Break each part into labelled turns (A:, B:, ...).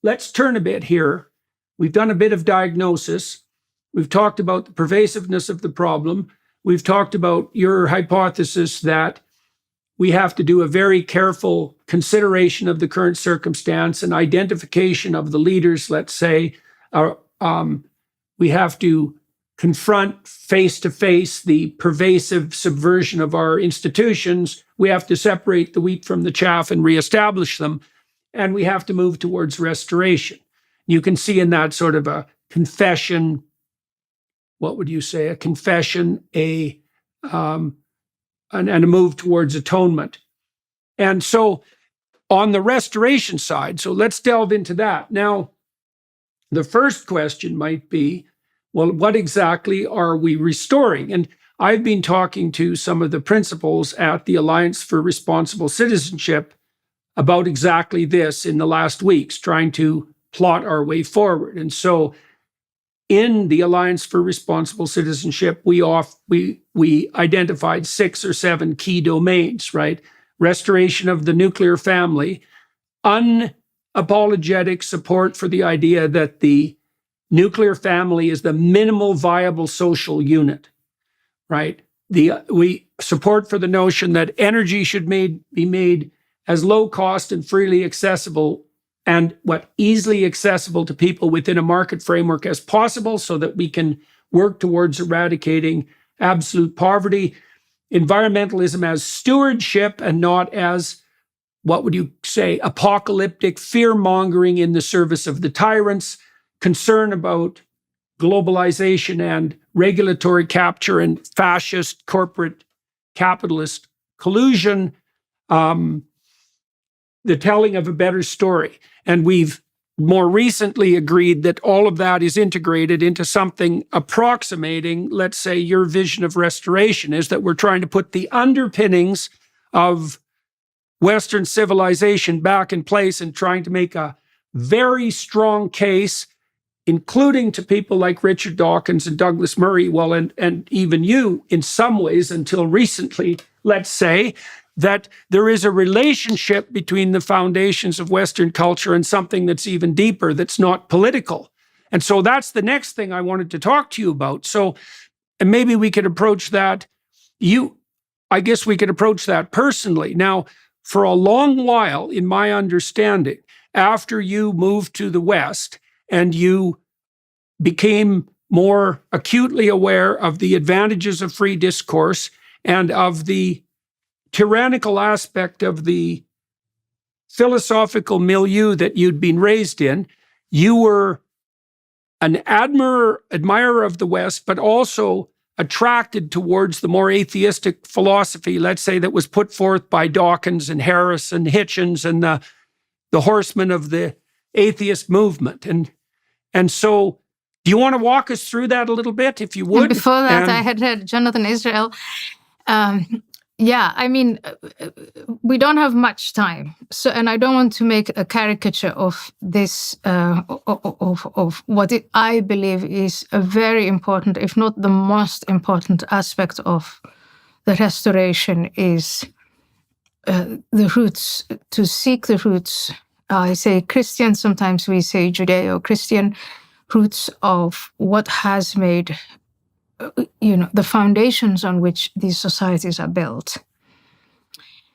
A: let's turn a bit here. We've done a bit of diagnosis. We've talked about the pervasiveness of the problem. We've talked about your hypothesis that we have to do a very careful consideration of the current circumstance and identification of the leaders, let's say. We have to confront face-to-face the pervasive subversion of our institutions. We have to separate the wheat from the chaff and reestablish them. And we have to move towards restoration. You can see in that sort of a confession, what would you say? A confession, and a move towards atonement. And so on the restoration side, so let's delve into that. Now, the first question might be, well, what exactly are we restoring? And I've been talking to some of the principals at the Alliance for Responsible Citizenship about exactly this in the last weeks, trying to plot our way forward. And so in the Alliance for Responsible Citizenship, we identified 6 or 7 key domains, right? Restoration of the nuclear family, unapologetic support for the idea that the nuclear family is the minimal viable social unit, right? We support for the notion that energy should be made as low cost and freely accessible and easily accessible to people within a market framework as possible, so that we can work towards eradicating absolute poverty. Environmentalism as stewardship and not as, what would you say, apocalyptic fear-mongering in the service of the tyrants. Concern about globalization and regulatory capture and fascist corporate capitalist collusion. The telling of a better story. And we've more recently agreed that all of that is integrated into something approximating, let's say, your vision of restoration, is that we're trying to put the underpinnings of Western civilization back in place and trying to make a very strong case, including to people like Richard Dawkins and Douglas Murray, well, and even you in some ways until recently, let's say, that there is a relationship between the foundations of Western culture and something that's even deeper, that's not political. And so that's the next thing I wanted to talk to you about. So, and maybe we could approach that. I guess we could approach that personally. Now, for a long while, in my understanding, after you moved to the West and you became more acutely aware of the advantages of free discourse and of the tyrannical aspect of the philosophical milieu that you'd been raised in, you were an admirer of the West, but also attracted towards the more atheistic philosophy, let's say, that was put forth by Dawkins and Harris and Hitchens and the horsemen of the atheist movement. And so, do you want to walk us through that a little bit, if you would?
B: And before that, I had read Jonathan Israel. Yeah, I mean, we don't have much time. So, and I don't want to make a caricature of this, of what I believe is a very important, if not the most important aspect of the restoration is the roots, to seek the roots. I say Christian, sometimes we say Judeo-Christian roots of what has made the foundations on which these societies are built.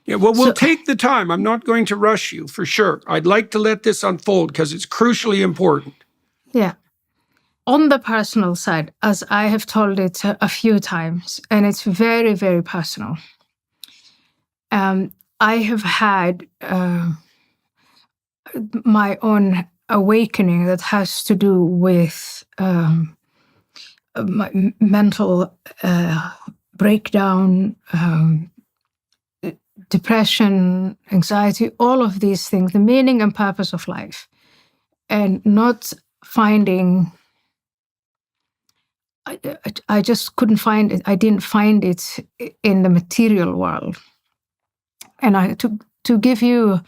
A: Yeah, well, we'll take the time. I'm not going to rush you, for sure. I'd like to let this unfold because it's crucially important.
B: Yeah. On the personal side, as I have told it a few times, and it's very, very personal, I have had my own awakening that has to do with my mental breakdown, depression, anxiety, all of these things, the meaning and purpose of life, and not finding, I just couldn't find it. I didn't find it in the material world. And to give you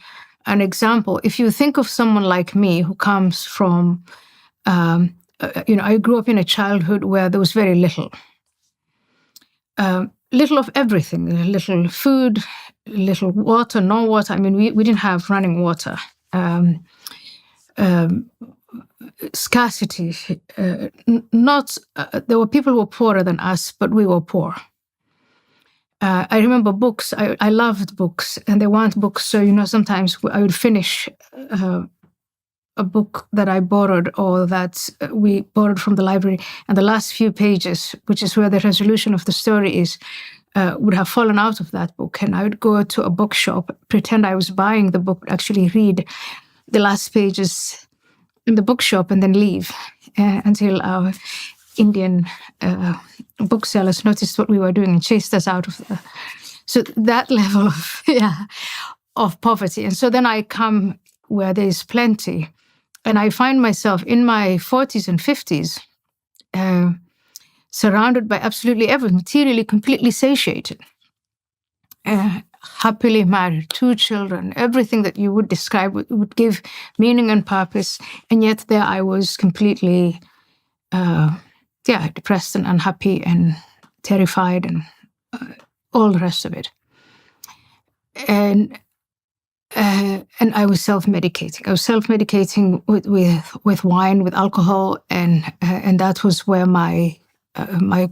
B: an example, if you think of someone like me who comes from, I grew up in a childhood where there was very little. Little of everything, little food, little water, no water. I mean, we didn't have running water. scarcity. Not there were people who were poorer than us, but we were poor. I remember books. I loved books, and they weren't books. So sometimes I would finish a book that I borrowed or that we borrowed from the library, and the last few pages, which is where the resolution of the story is, would have fallen out of that book. And I would go to a bookshop, pretend I was buying the book, actually read the last pages in the bookshop, and then leave until our Indian booksellers noticed what we were doing and chased us out of the. So that level of poverty. And so then I come where there is plenty. And I find myself in my 40s and 50s surrounded by absolutely everything, materially completely satiated, happily married, 2 children, everything that you would describe would give meaning and purpose. And yet there I was completely, depressed and unhappy and terrified and all the rest of it. And I was self-medicating. I was self-medicating with wine, with alcohol, and that was where my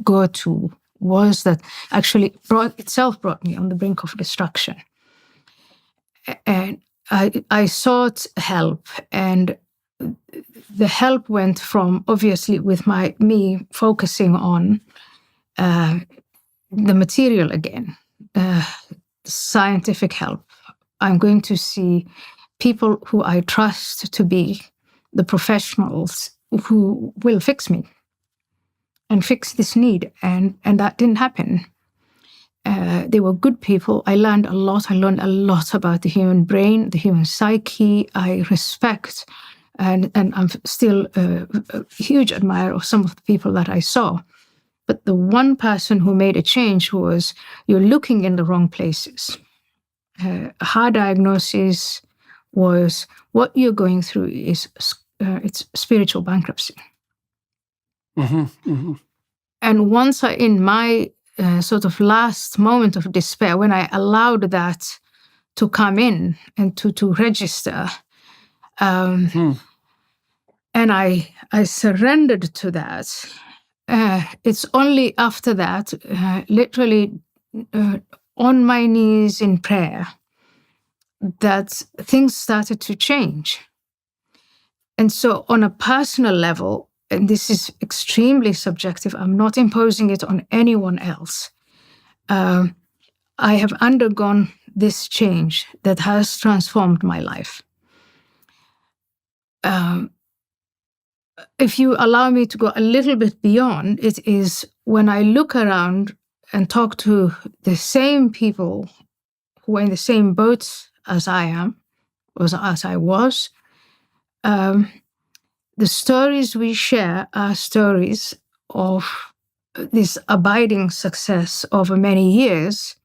B: go-to was. That actually brought me on the brink of destruction. And I sought help, and the help went from obviously with me focusing on the material again, scientific help. I'm going to see people who I trust to be the professionals who will fix me and fix this need. And that didn't happen. They were good people. I learned a lot. I learned a lot about the human brain, the human psyche. I respect, and I'm still a huge admirer of some of the people that I saw. But the one person who made a change was, you're looking in the wrong places. Her diagnosis was, what you're going through is it's spiritual bankruptcy.
A: Mm-hmm, mm-hmm.
B: And once in my sort of last moment of despair, when I allowed that to come in and to register, and I surrendered to that, it's only after that, literally on my knees in prayer, that things started to change. And so on a personal level, and this is extremely subjective, I'm not imposing it on anyone else, I have undergone this change that has transformed my life. If you allow me to go a little bit beyond, it is when I look around and talk to the same people who are in the same boat as I am, as I was, the stories we share are stories of this abiding success over many years.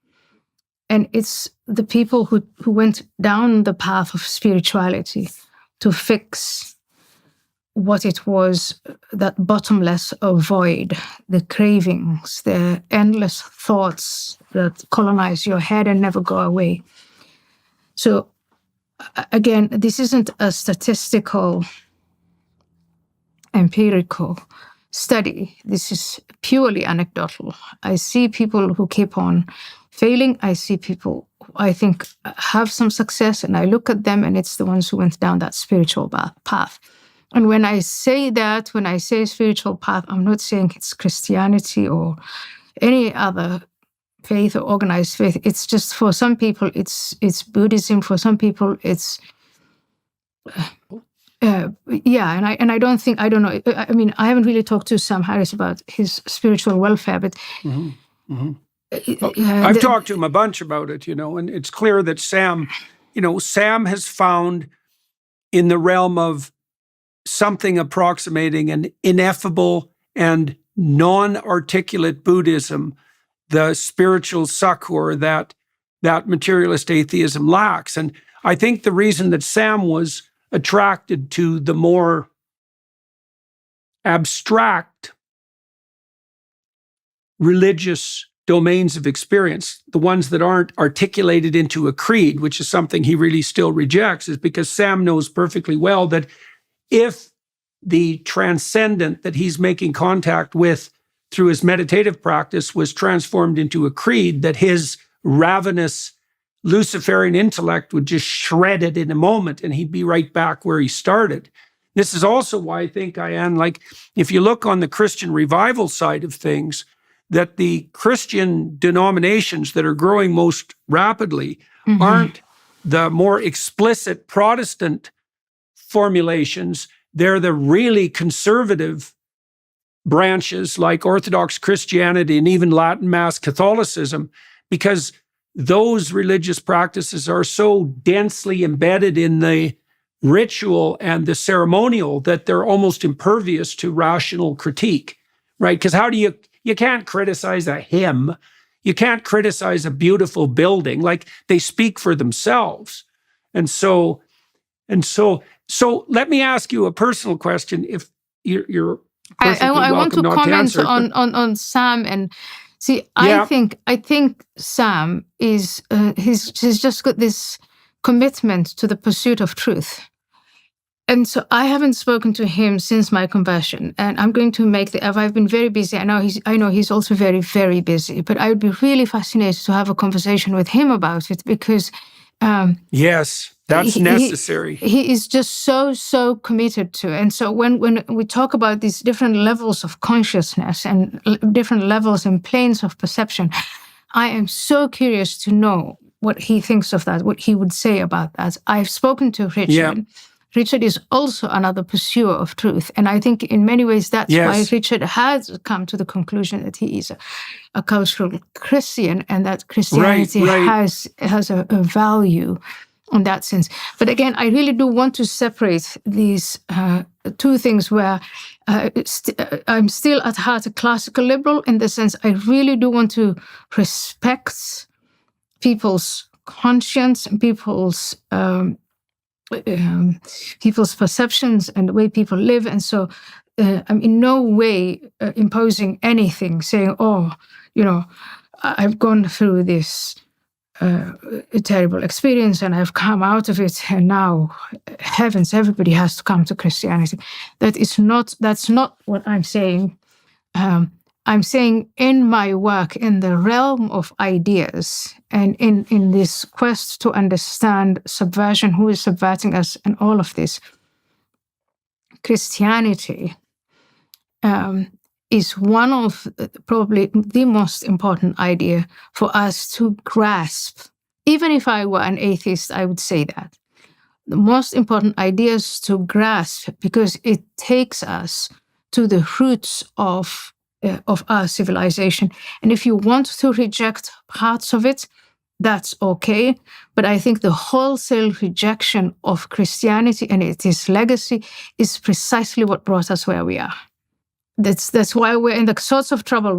B: And it's the people who went down the path of spirituality to fix what it was, that bottomless void, the cravings, the endless thoughts that colonize your head and never go away. So again, this isn't a statistical, empirical study. This is purely anecdotal. I see people who keep on failing. I see people who I think have some success, and I look at them, and it's the ones who went down that spiritual path. And when I say that, when I say spiritual path, I'm not saying it's Christianity or any other faith or organized faith. It's just, for some people, it's Buddhism. For some people, it's and I don't know. I mean, I haven't really talked to Sam Harris about his spiritual welfare, but
A: I've talked to him a bunch about it, and it's clear that Sam has found in the realm of something approximating an ineffable and non-articulate Buddhism, the spiritual succor that materialist atheism lacks. And I think the reason that Sam was attracted to the more abstract religious domains of experience, the ones that aren't articulated into a creed, which is something he really still rejects, is because Sam knows perfectly well that if the transcendent that he's making contact with through his meditative practice was transformed into a creed, that his ravenous Luciferian intellect would just shred it in a moment and he'd be right back where he started. This is also why I think, Ayan, like if you look on the Christian revival side of things, that the Christian denominations that are growing most rapidly aren't the more explicit Protestant formulations. They're the really conservative branches like Orthodox Christianity and even Latin Mass Catholicism, because those religious practices are so densely embedded in the ritual and the ceremonial that they're almost impervious to rational critique, right? Because you can't criticize a hymn. You can't criticize a beautiful building. Like, they speak for themselves. And so let me ask you a personal question. If you're perfectly
B: I want to
A: welcome not
B: comment
A: answer, but-
B: on Sam and see.
A: Yeah.
B: I think Sam is he's just got this commitment to the pursuit of truth, and so I haven't spoken to him since my conversion, and I'm going to make the effort. I've been very busy. I know he's also very, very busy, but I would be really fascinated to have a conversation with him about it, because
A: yes, that's necessary.
B: He is just so committed to it. And so when we talk about these different levels of consciousness and different levels and planes of perception, I am so curious to know what he thinks of that, what he would say about that. I've spoken to Richard.
A: Yeah.
B: Richard is also another pursuer of truth. And I think in many ways that's why Richard has come to the conclusion that he is a cultural Christian, and that Christianity has a value in that sense. But again, I really do want to separate these two things where I'm still at heart a classical liberal, in the sense I really do want to respect people's conscience and people's perceptions and the way people live. And so I'm in no way imposing anything, saying, I've gone through this a terrible experience and I've come out of it, and now, heavens, everybody has to come to Christianity. That's not what I'm saying. I'm saying in my work, in the realm of ideas, and in this quest to understand subversion, who is subverting us, and all of this, Christianity is one of probably the most important idea for us to grasp. Even if I were an atheist, I would say that. The most important ideas to grasp, because it takes us to the roots of our civilization. And if you want to reject parts of it, that's okay. But I think the wholesale rejection of Christianity and its legacy is precisely what brought us where we are. That's why we're in the sorts of trouble